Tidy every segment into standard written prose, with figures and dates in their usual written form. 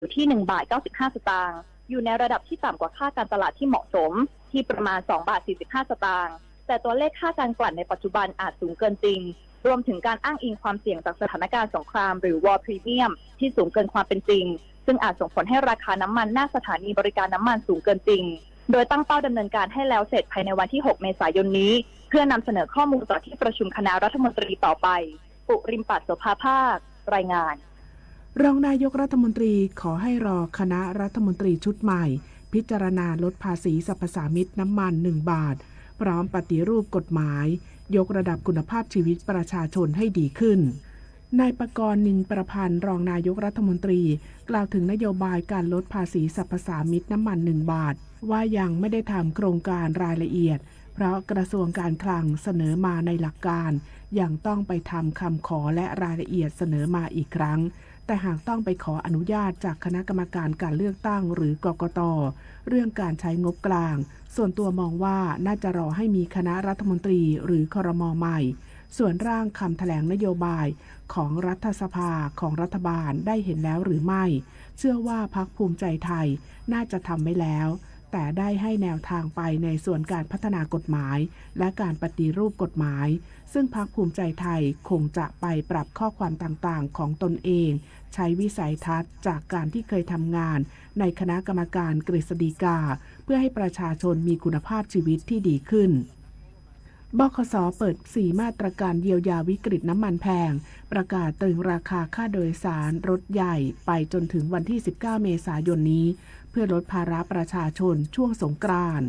อยู่ที่1 บาท 95 สตางค์อยู่ในระดับที่ต่ำกว่าค่าการตลาดที่เหมาะสมที่ประมาณ2 บาท 45 สตางค์แต่ตัวเลขค่าการกลั่นในปัจจุบันอาจสูงเกินจริงรวมถึงการอ้างอิงความเสี่ยงจากสถานการณ์สงครามหรือ War Premium ที่สูงเกินความเป็นจริงซึ่งอาจส่งผลให้ราคาน้ำมันหน้าสถานีบริการน้ำมันสูงเกินจริงโดยตั้งเป้าดำเนินการให้แล้วเสร็จภายในวันที่ 6 เมษายนนี้เพื่อนำเสนอข้อมูลต่อที่ประชุมคณะรัฐมนตรีต่อไปปุริมปัตต์ โสภาภาครายงานรองนายกรัฐมนตรีขอให้รอคณะรัฐมนตรีชุดใหม่พิจารณาลดภาษีสรรพสามิตน้ำมัน1 บาทพร้อมปฏิรูปกฎหมายยกระดับคุณภาพชีวิตประชาชนให้ดีขึ้นนายปกรณ์ นินประพันธ์รองนายกรัฐมนตรีกล่าวถึงนโยบายการลดภาษีสรรพสามิตน้ำมัน1 บาทว่ายังไม่ได้ทำโครงการรายละเอียดเพราะกระทรวงการคลังเสนอมาในหลักการยังต้องไปทำคำขอและรายละเอียดเสนอมาอีกครั้งแต่หากต้องไปขออนุญาตจากคณะกรรมการการเลือกตั้งหรือกกต.เรื่องการใช้งบกลางส่วนตัวมองว่าน่าจะรอให้มีคณะรัฐมนตรีหรือครม.ใหม่ส่วนร่างคำแถลงนโยบายของรัฐสภาของรัฐบาลได้เห็นแล้วหรือไม่เชื่อว่าพรรคภูมิใจไทยน่าจะทำไว้แล้วแต่ได้ให้แนวทางไปในส่วนการพัฒนากฎหมายและการปฏิรูปกฎหมายซึ่งพรรคภูมิใจไทยคงจะไปปรับข้อความต่างๆของตนเองใช้วิสัยทัศน์จากการที่เคยทำงานในคณะกรรมการกฤษฎีกาเพื่อให้ประชาชนมีคุณภาพชีวิตที่ดีขึ้นบขส.เปิด4มาตรการเยียวยาวิกฤตน้ำมันแพงประกาศตรึงราคาค่าโดยสารรถใหญ่ไปจนถึงวันที่19 เมษายนนี้เพื่อลดภาระประชาชนช่วงสงกรานต์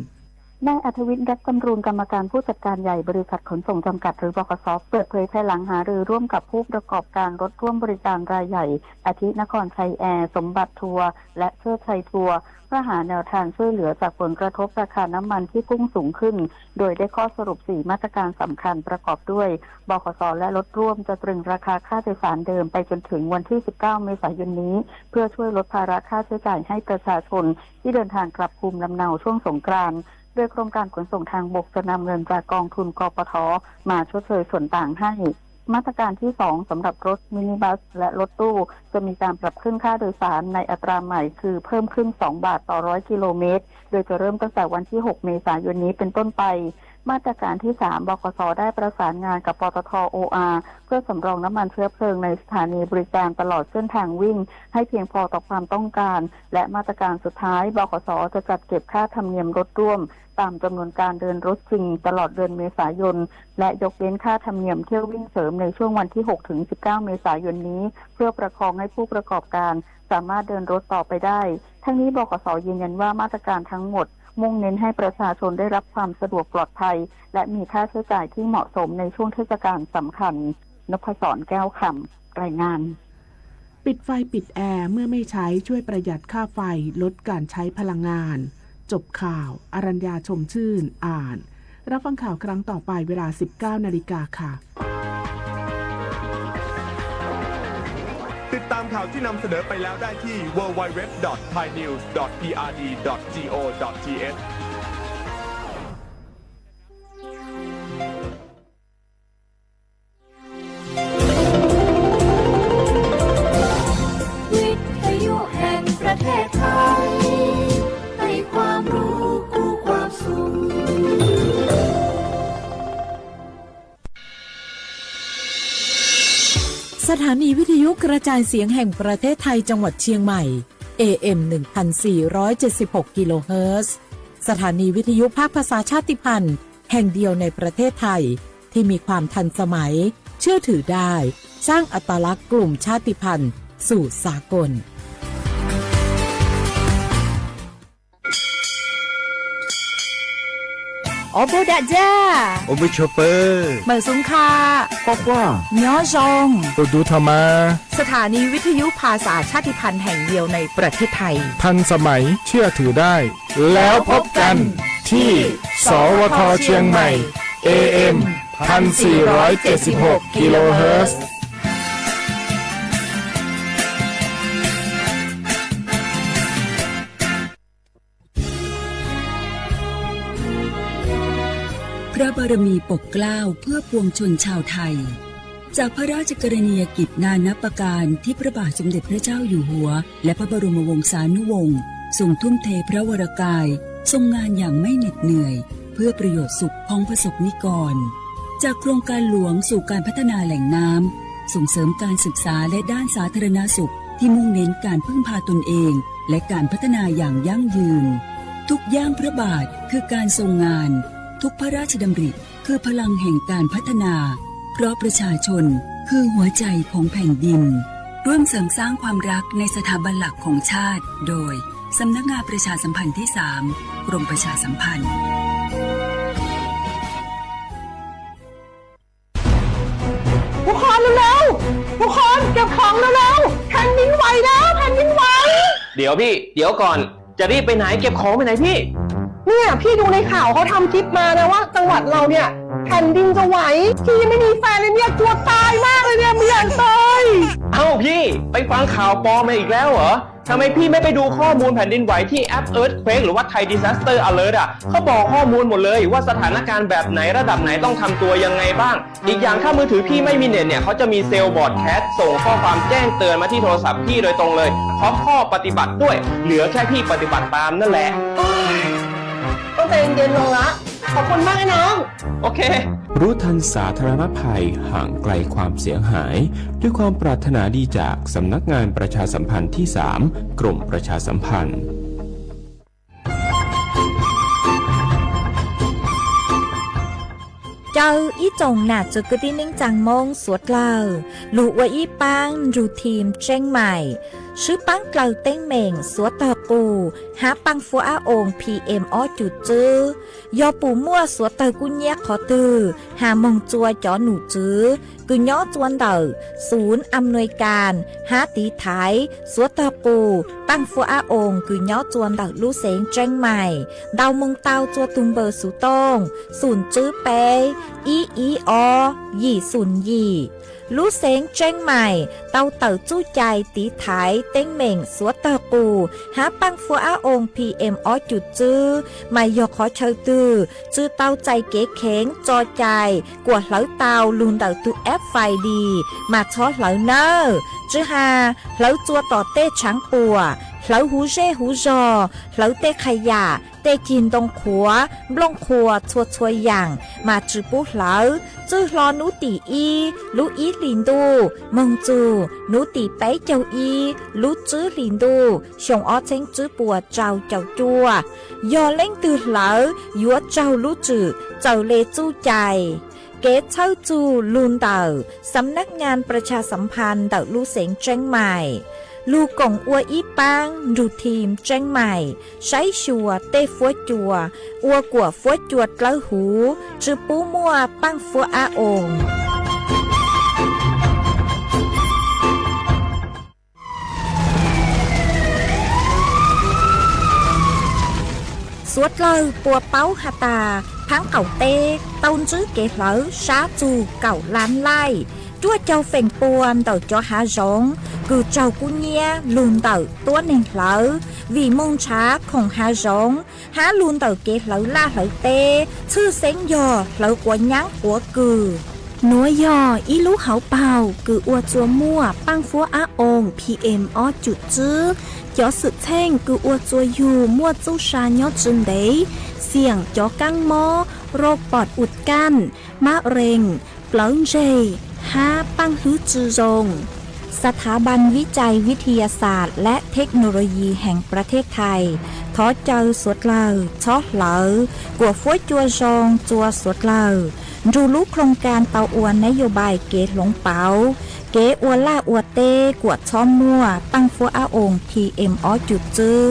นายอัธวิทย์ รักจำรูนกรรมการผู้จัดการใหญ่บริษัทขนส่งจำกัดหรือบขส.เปิดเผยภายหลังหารือร่วมกับผู้ประกอบการรถร่วมบริการรายใหญ่อาทินครชัยแอร์สมบัติทัวร์และเชิดชัยทัวร์เพื่อหาแนวทางช่วยเหลือจากผลกระทบราคาน้ำมันที่พุ่งสูงขึ้นโดยได้ข้อสรุป4มาตรการสำคัญประกอบด้วยบขส.และรถร่วมจะตรึงราคาค่าโดยสารเดิมไปจนถึงวันที่19 เมษายนนี้เพื่อช่วยลดภาระค่าใช้จ่ายให้ประชาชนที่เดินทางกลับภูมิลำเนาช่วงสงกรานต์โดยกรมการขนส่งทางบกจะนำเงินจากกองทุนกปท.มาชดเชยส่วนต่างให้มาตรการที่2สำหรับรถมินิบัสและรถตู้จะมีการปรับขึ้นค่าโดยสารในอัตราใหม่คือเพิ่มขึ้น2 บาทต่อ100 กิโลเมตรโดยจะเริ่มตั้งแต่วันที่6 เมษายนนี้เป็นต้นไปมาตรการที่3บขส.ได้ประสานงานกับปตท. OR เพื่อสำรองน้ำมันเชื้อเพลิงในสถานีบริการตลอดเส้นทางวิ่งให้เพียงพอต่อความต้องการและมาตรการสุดท้ายบขส.จะจัดเก็บค่าธรรมเนียมรถร่วมตามจำนวนการเดินรถจริงตลอดเดือนเมษายนและยกเว้นค่าธรรมเนียมเที่ยววิ่งเสริมในช่วงวันที่6 ถึง 19 เมษายนนี้เพื่อประคองให้ผู้ประกอบการสามารถเดินรถต่อไปได้ทั้งนี้บขส.ยืนยันว่ามาตรการทั้งหมดมุ่งเน้นให้ประชาชนได้รับความสะดวกปลอดภัยและมีค่าใช้จ่ายที่เหมาะสมในช่วงเทศกาลสำคัญนพศร แก้วคำรายงานปิดไฟปิดแอร์เมื่อไม่ใช้ช่วยประหยัดค่าไฟลดการใช้พลังงานจบข่าวอรัญญาชมชื่นอ่านรับฟังข่าวครั้งต่อไปเวลา 19 นาฬิกาค่ะติดตามข่าวที่นำเสนอไปแล้วได้ที่ www.thainews.prd.go.thวิทยุแห่งประเทศไทยให้ความรู้คู่ความสุขสถานีวิทยุกระจายเสียงแห่งประเทศไทยจังหวัดเชียงใหม่ AM 1476 กิโลเฮิรตซ์สถานีวิทยุภาคภาษาชาติพันธุ์แห่งเดียวในประเทศไทยที่มีความทันสมัยเชื่อถือได้สร้างอัตลักษณ์กลุ่มชาติพันธุ์สู่สากลโอโบดะจ้าโอบิโชเปอร์เหมือนสุงคาบอกว่าเนื้อจงตัวดูธรรมาสถานีวิทยุภาษาชาติพันธุ์แห่งเดียวในประเทศไทยทันสมัยเชื่อถือได้แล้วพบกันที่สวทเชียงใหม่ AM 1476 กิโลเฮิรตซ์พระบารมีปกเกล้าเพื่อปวงชนชาวไทย จากพระราชกรณียกิจนานับประการที่พระบาทสมเด็จพระเจ้าอยู่หัวและพระบรมวงศานุวงศ์ทรงทุ่มเทพระวรกายทรงงานอย่างไม่เหน็ดเหนื่อยเพื่อประโยชน์สุขของประสบนิกรจากโครงการหลวงสู่การพัฒนาแหล่งน้ำส่งเสริมการศึกษาและด้านสาธารณสุขที่มุ่งเน้นการพึ่งพาตนเองและการพัฒนาอย่างยั่งยืนทุกย่างพระบาทคือการทรงงานทุกพระราชดำริคือพลังแห่งการพัฒนาเพราะประชาชนคือหัวใจของแผ่นดินร่วมเสริมสร้างความรักในสถาบันหลักของชาติโดยสำนักงานประชาสัมพันธ์ที่ 3 กรมประชาสัมพันธ์ทุกคนเร็วๆทุกคนเก็บของเร็วๆแผ่นดินไหวแล้วแผ่นดินไหวเดี๋ยวพี่เดี๋ยวก่อนจะรีบไปไหนเก็บของไปไหนพี่เนี่ยพี่ดูในข่าวเขาทำคลิปมานะว่าจังหวัดเราเนี่ยแผ่นดินจะไหวพี่ยังไม่มีแฟนเลยเนี่ยกลัวตายมากเลยเนี่ยไม่อยากตายเอ้าพี่ไปฟังข่าวปลอมมาอีกแล้วเหรอทำไมพี่ไม่ไปดูข้อมูลแผ่นดินไหวที่แอป Earthquake หรือว่า Thai Disaster Alert อ่ะเขาบอกข้อมูลหมดเลยว่าสถานการณ์แบบไหนระดับไหนต้องทำตัวยังไงบ้างอีกอย่างถ้ามือถือพี่ไม่มีเน็ตเนี่ยเขาจะมีเซลล์บอร์ดแคสส่งข้อความแจ้งเตือนมาที่โทรศัพท์พี่โดยตรงเลยพร้อมข้อปฏิบัติด้วยเหลือแค่พี่ปฏิบัติตามนั่นแหละต้องใจเย็นๆลงละขอบคุณมากนะน้องโอเครู้ทันสาธารณภัยห่างไกลความเสียหายด้วยความปรารถนาดีจากสำนักงานประชาสัมพันธ์ที่ 3 กรมประชาสัมพันธ์เจ้าอีจงหนาจุกตินิ่งจังมงสวดเล่าลูกว่าอีปังรูทีมเจ้งใหม่ชื่อปังเกลาเต้งเหม่งสวดตะปูหาปังฟัวอาองPM อ้อจุดจื้อยอปูมั่วสวดตะกุญแยกขอตือหามงจัวจอหนูจื้อกุญย้อจวนเดอศูนย์อำนวยการหาตีไทยสวดตะปูปังฟัวอาองกุญย้อจวนเดอลู่เสงเจ้งใหม่ดาวมงเตาจัวตุงเบอร์สุตงศูนย์จื้อเปEEO ยี่ศูนย์ยี่ลู่เสงเจ้งใหม่เตาเต่าจู้ใจตีไถเต้งเหม่งสวดตะปูหาปังฟัวอาองPM อ้อจุดจื้อไม่ยอขอเชยตือจื้อเตาใจเก๋เข็งจอใจกวดเหลาเตาลุนเตาตุแอปไฟดีมาช้อเหลาเนอจื้อหาเหลาจัวต่อเต้ช้างปัวเหลาหูเร่หูจอเหลาเต้ขยะเต้กินตรงขัวบลงขัวชัวชัวอย่างมาจื้อปุ๊เหลาจื้อรอนุตีอีลูอีลินดูมงจูนุตีไปเจ้าอีลูจื้อลินดูชงอ้อเช้งจื้อปัวเจ้าจัวยอเล่งตือเหลายัวเจ้าลูจื้อเจ้าเลจู้ใจเกตเช่าจูลุนเต่าสำนักงานประชาสัมพันธ์เต่าลู่เสงเจ้งใหม่ลูกกงอัวอีปังรูทีมเจ้งใหม่ใช้ชัวเต้ฟัวจัวอัวกัวฟัวจวดกล้าหูจือปูมัวปังฟัวอาองสวดเลยปัวเป้าหาตาพังเก่าเต้ต้นจื้อเกเหลอชาจูเก่าล้านไล่จั่วเจ้าเฟ่งปวนเต่าจอหาจงกูเจ้ากุญเนียลุนเต่าตัวหนึ่งเหลอวีมงช้าของหาจงหาลุนเต่าเกเหลอล่าเหลอเต้ชื่อเซ็งยอเหลอกว่ายั้งหัวกือหนัวยออีลูเขาเป่ากืออัวจัวมั่วปังฟัวอาองPM อ้อจุดจื้อยอสึแท่งกืออัวจัวอยู่มั่วจู้ชายอจุนเดเสี่ยงจอกังมอโรคปอดอุดกั้นมะเร็งเปล่าเจหาปังฮื้อจือจงสถาบันวิจัยวิทยาศาสตร์และเทคโนโลยีแห่งประเทศไทยทอเจอสวดเลอช้อเหลอกว่าฟัวจัวจงจัวสวดเลอดูรู้โครงการเตาอวนนโยบายเกตหลงเป๋าเกอวล่าอวเต้กวดช้อมมั่วปังฟัวอาองPM อ้อจุดจื้อ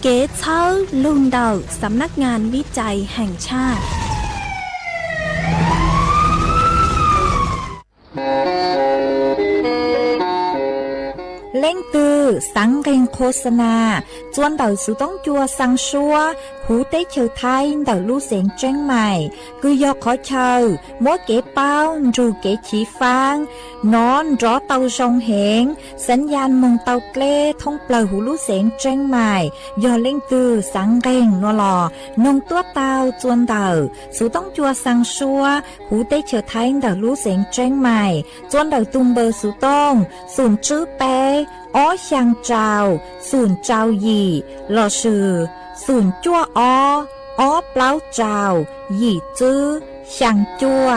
เกเช่าลุงเดาสำนักงานวิจัยแห่งชาติเล่งตือสังเกงโฆษณาจวนเต่าสุต้องจัวสังชัวห hú tế chiều thay đầu lưu xén tranh mày cứ do khó chờ mỗi kế bao dù kế chỉ phang nón rõ tàu sông hẹnสัญญาณมงเตาเกล้ท่องเปล่าหูลู่เสียงแจ้งใหม่ยอเล่งตือสังเร่งนัวหล่อนงตัวเตาจวนเตาสูต้องจัวสังชัวหูได้เฉยไทยเดาลู่เสียงแจ้งใหม่จวนเดาตุงเบอร์สูต้องศูนย์จื้อเปอ้อช่างเจ้าศูนย์เจ้าหยี่หล่อชื่อศูนย์จัวอ้อเปล่าเจ้าหยี่จื้อช่างจัว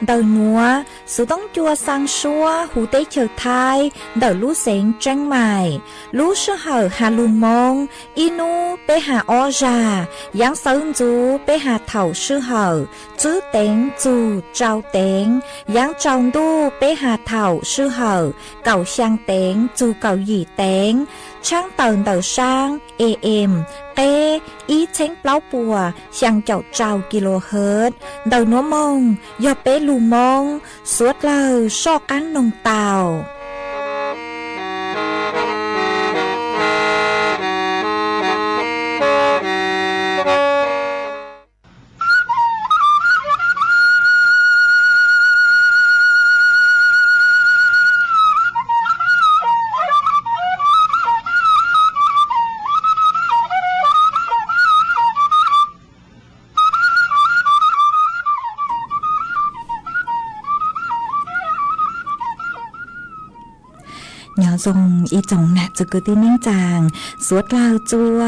đầu núa sự tống chua sang xua hủ tế chờ thai đầu lú xén tranh mài lú sơ hở hà lù mông inu bê hà o già giáng sơn chú bê hà thảo sơ hở chứ tên chú trao tên giáng tròn đu bê hà thảo sơ hở cầu sang tên chú cầu gì tên trang tờn đầu sang AM tê ý chén plau bùa sang chậu trào kHz đầu núa mông do bê lù mông suốt lờ so cán nông tàu nhỏ dùng ý chồng nạtจะเกิดที่นิ่งจางสวดลาวจัว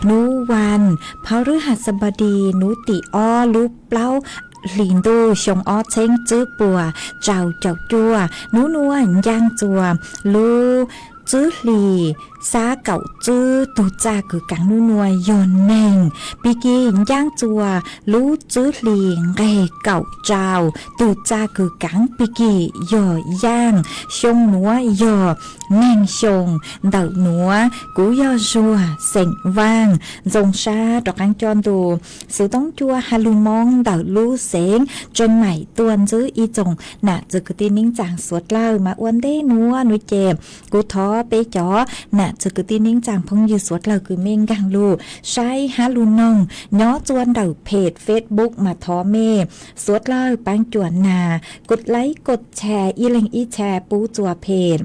นูวันพฤหัสบดีนูติอ้อลูเปล่าลินดูชงอ้อเช้งจื้อปัวเจ้าเจ้าจัวนูนวลย่างจัวลูจื้อหลีซาเก่าจื้อตูจ่าคือกังนูนัวยอนแมงปีกีย่างจัวลูจื้อหลีไงเก่าเจ้าตูจ่าคือกังปีกีย่อย่างชงนัวยอแมงชงเดาหนัวกูย่อจัวเส็งว่างจงชาดอกอังจอนดูสือต้องจัวฮาลูมองเดาลูเสงจนใหม่ตวนจื้ออีจงน่ะจะกตีนิ่งจางสวดเล่ามาอ้วนได้นัวนุเจ็บกูท้อเปจ๋อน่ะจะกตีนิ่งจางพงยืสวดเล่าคือเม่งกังลูใช้ฮาลูนองย้อจวนเดาเพจเฟซบุ๊กมาท้อเมสวดเล่าปังจวนนากดไลค์กดแชร์อีเล็งอีแชร์ปูจัวเพจ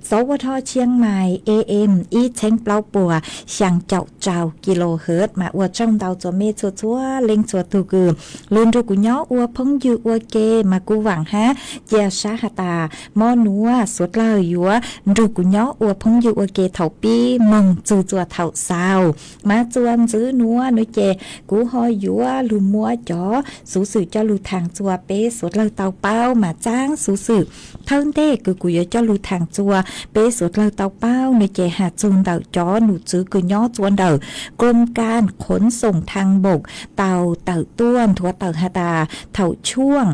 สวทเชียงใหม่ AM อีเช้งเปล่าปัวช่างเจ้าเจ้ากิโลเฮิรตซ์มาอวดช่องเตาจัวเมชัวเล็งชัวตูกือลุนดูกุย้ออวพงยือวเกมากูหวังฮะเจียชาหตามอนัวสวดเล่าอยู่ดูกุย้ออวพงยือวเกเถาปีมงจูจัวเถาสาวมาจวนซื้อนัวนุเจกูหอยอยู่ลูมัวจ๋อสูสื่อเจ้าลูทางจัวเป้สวดเล่าเตาเป้ามาจ้างสูสื่อเท่าเด้คือกูเจ้าลูทางจัวเป้สวดเล่าเตาเป้าในเจหาจูนเดาจ๋อหนูซื้อกุย้อจวนเดากรมการขนส่งทางบกเตาต้วนทัวเตาหาตาเถาช่วง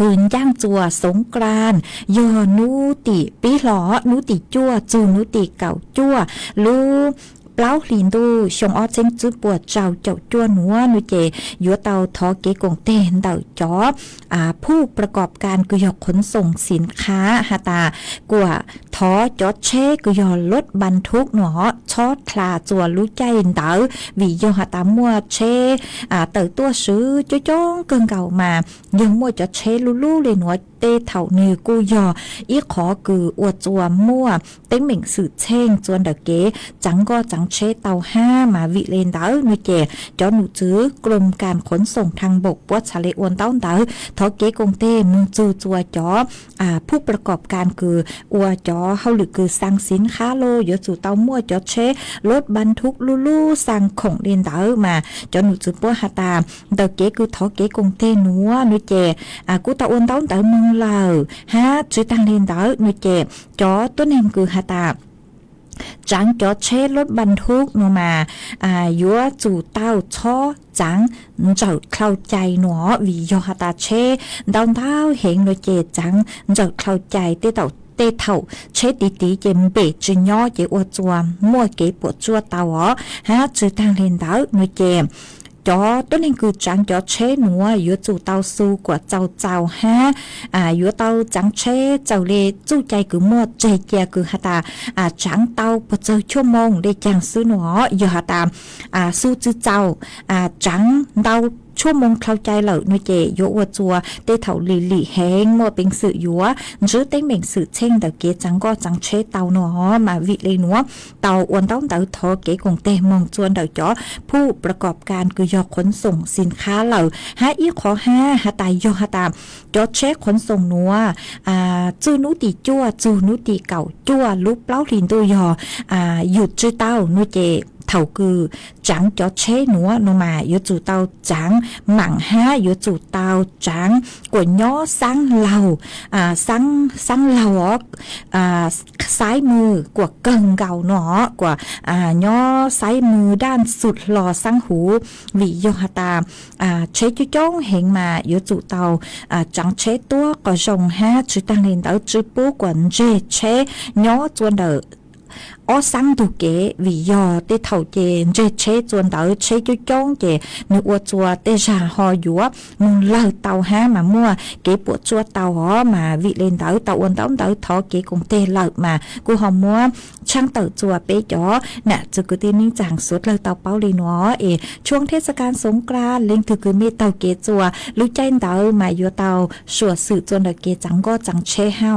กืนย่างจัวสงกรานยอนูติปีหลอนูติจั่วจูนูติเก่าจั่วลูเปล่าลินดูชงอ้อเช้งจื้อปวดเจ้าเจ้าจั่วนัวนุเจยัวเตาทอเกกงเต้นเดาจ๋อผู้ประกอบการกุยอขนส่งสินค้าหาตากว่าทอจอดเช่กุยอรถบรรทุกหนอชอดคลาจัวรู้ใจเต๋อวิยอหาตามัวเช่เต๋อตัวซื้อจ้องเกินเก่ามายังมัวจอดเช่ลู่เลยหนวเตเถาเนือกูยออีขอคืออวดจัวมั่วเต็งเหม่งสื่อเช่งจวนเดเก๋จังก็จังเช่เตาห้ามาวิเลนเต๋อนุเจจอหนูจื้อกรมการขนส่งทางบกปวดชาเลอวนเต้าเต๋อทอเก๋กงเต้มึงจูจัวจอผู้ประกอบการคืออวจอเฮาหรือคือสั่งสินค้าโลยจู่เต้ามั่วจอเช่รถบรรทุกลู่สั่งของเลนเต๋อมาจอหนูจื้อปัวหาตาเดเก๋คือทอเก๋กงเต้นัวนุเจกูตาอวนเต้าเต๋อมึงเหล่าฮะจุดตังเลนเต๋อนุเจจอตัวเนมคือหาตาจังจอเช่รถบรรทุกนัวมายัวจู่เต้าช่อจังเจ้าเข้าใจหนอวิยอหาตาเช่ดาวเท้าเห็นโดยเจจังเจ้าเข้าใจเต้า tê thầu chế tí tí dìm bể chữ nhỏ dễ ua chùa mua kế bộ chua tàu ó ha chữ tăng lên đó nuôi chè cho tôi nên cứ chẳng cho chế nữa yếu chủ tàu su của tàu ha yếu tàu chẳng chế tàu lê chủ chạy cứ mua chạy kia cứ hạt chẳng tàu bật giờ chua mông để chẳng sư nữa yếu hạt su chữ tàu chẳng tàuชั่วโมงเข้าใจเหล่านุเจโยวัวจัวเตเถาลีลีแหงมัวเป็นสื่อยัวจื้อเต้เหม่งสื่อเช่งเดาเกจังก็จังเชเตาหนอมาวิเลยนัวเตาอ้วนเต้าเตาทอเกกงเตมองจวนเดาจ่อผู้ประกอบการคือยอขนส่งสินค้าเหล่าหาอีขอห้าหาตายยอหาตามจ่อเช็คขนส่งนัวจูนุตีจั่วจูนุตีเก่าจั่วลุกเปล่าลินตัวยอหยุดจื้อเต้านุเจthầu cừ trắng cho chế nữa nó mà yếu chủ tàu trắng mảng ha yếu chủ tàu trắng của nhỏ sáng lầu sáng lầu sáiมือ của cần gạo nó của nhỏ sáiมือ ด้านสุดหล่อsángหูvì do ta chế chú chốn hiện mà yếu chủ tàu trắng chế tua có rồng ha chú tăng lên tới chú bố quần dê chế nhỏ chuôn đỡ ở sáng tu kế vì do tê thầu chè chế chuồn đỡ chế chú chốn chè nước uo chua tê ra ho dúa mùng lơ tàu ha mà mua kế bộ chua tàu hó mà vị lên đỡ tàu uốn đóng đỡ thọ kế cùng tê lợ mà cô hòm muaช่างเต่าจัวเป๊ะจ๋อน่ะจะกูตีนิ่งจังสุดเลยเต่าเป้าลีนัวช่วงเทศกาลสงกรานต์เล่งถือคือมีเต่าเกจัวรู้ใจเต่ามาอยู่เต่าสวดสื่อจนเต่าเกจังก็จังเช่ห้า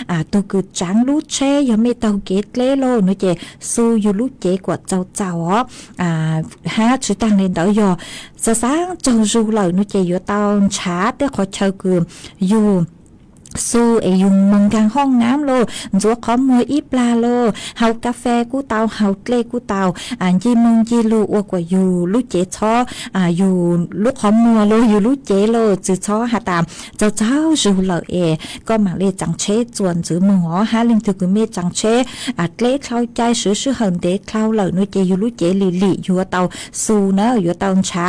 อ๋อตัวคือจังรู้เช่ยังมีเต่าเกเล่โลนึกเจสู้อยู่รู้เจกว่าเจ้าอ๋อฮะชื่อตั้งเล่นเต่าอยู่จะสร้างเจ้ารูเลยนึกเจอยู่เต่าช้าแต่ขอเชิญคืออยู่สู้ยุงมังกลางห้องน้ำโลจัวขอมวยอีปลาโลเฮากาแฟกูเตาเฮาเกลกูเตายีมงยีลูอวกว่าอยู่ลูกเจช้ออยู่ลูกขอมมัวโลอยู่ลูกเจโลจือช้อหาตามเจ้าจูเลยก็มาเลยจังเชจวนจือมังอ๋อฮาลิงถือกุเมจังเชเกลเข้าใจซื้อเหินเดเข้าเลยนุเจอยู่ลูกเจลีอยู่เตาสู้เนอะอยู่เตาช้า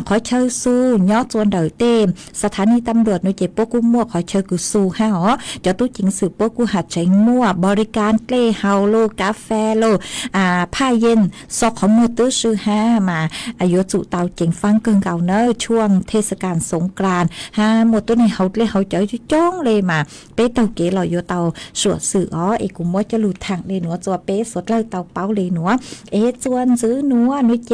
ขอเชิญสู้ย่อจวนเดอเต้สถานีตำรวจนุเจปกุมัวขอเชิญกุสู้ฮะอ๋อจะตู้จริงสืบพวกกูหัดใจมั่วบริการเกลเฮาโลกาแฟโลผ้าเย็นซอกของมือตื้อซื้อฮะมาอายุจุเตาเจ๋งฟังเกินเก่าเนอะช่วงเทศกาลสงกรานต์ฮะหมดตัวในเฮาเกลเฮาเจอจ้องเลยมาเป๊ะเตาเก๋ลอยโยเตาสวดสื่ออ๋อกูมัวจะหลุดทางเลยหนัวจัวเป๊ะสวดเลยเตาเป้าเลยหนัวจวนซื้อหนัวนุเจ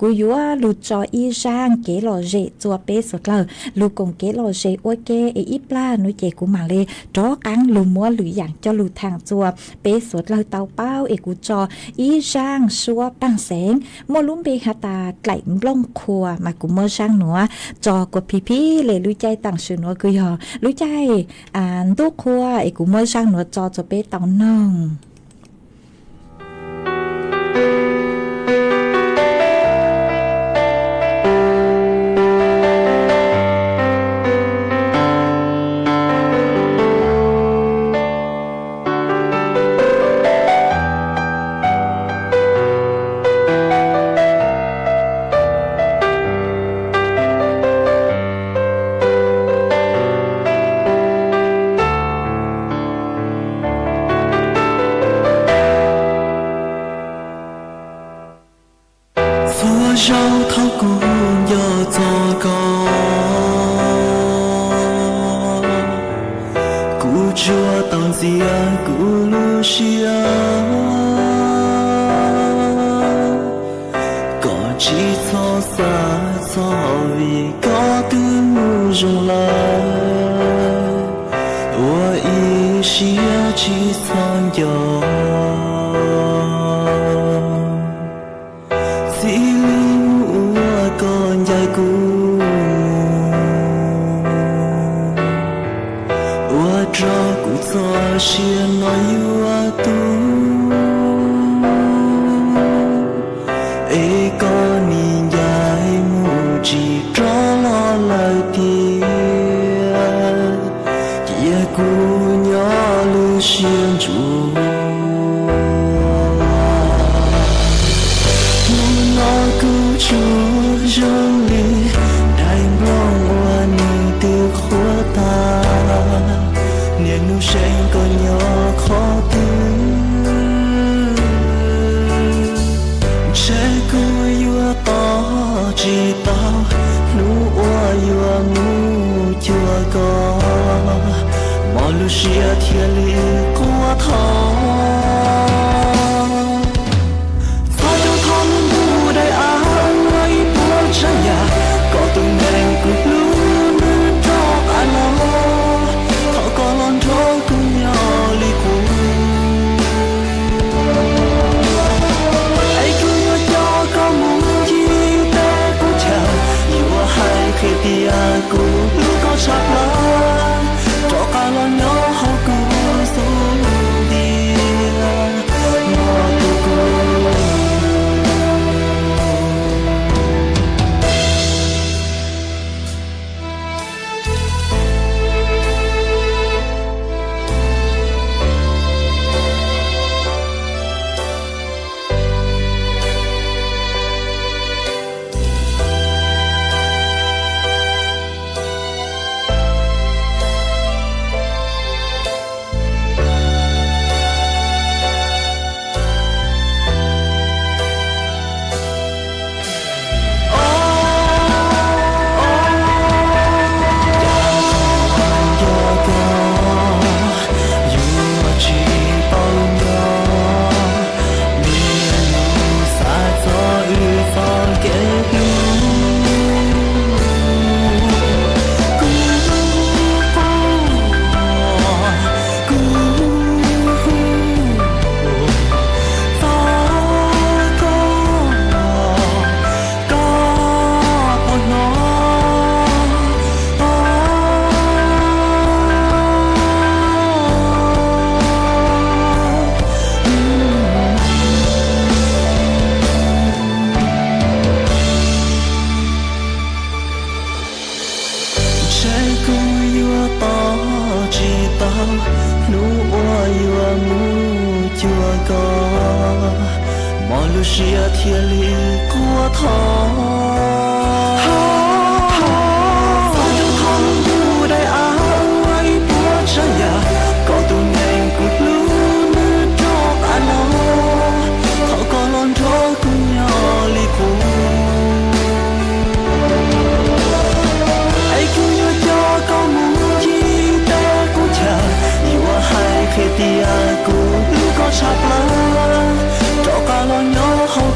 กูยัวหลุดจออีร่างเก๋ลอเจจัวเป๊ะสวดเลยลูกกงเก๋ลอเจโอเกอีปลานุเจกูมาเลยจอกังลูมัวหรืออย่างจะลูทางจัวเป๊ะสวดเลยเตาเป้ากูจออีร่างชัวตั้งแสงมัวลุ้มเบฮาตาไก่ล่องครัวมากูมัวช่างหนัวจอกดพี่เลยรู้ใจต่างชื่อหนัวคือยอรู้ใจตู้ครัวกูมัวช่างหนัวจอจะเป๊ะเตาน่อง先主路是天里过头。ฟ้าเจ้าทองดูได้อาไว้ปวดใจอยากก็ต้องแดงกุดลูมือจอกอาโลเขาก็ลอนโทกุญยอลิกูไอ้กูยอก็มุงยิงแต่กูเจ้าอยู่ให้เคยตีอากูลูกก็ชักลาจอกอาลอนยอเขา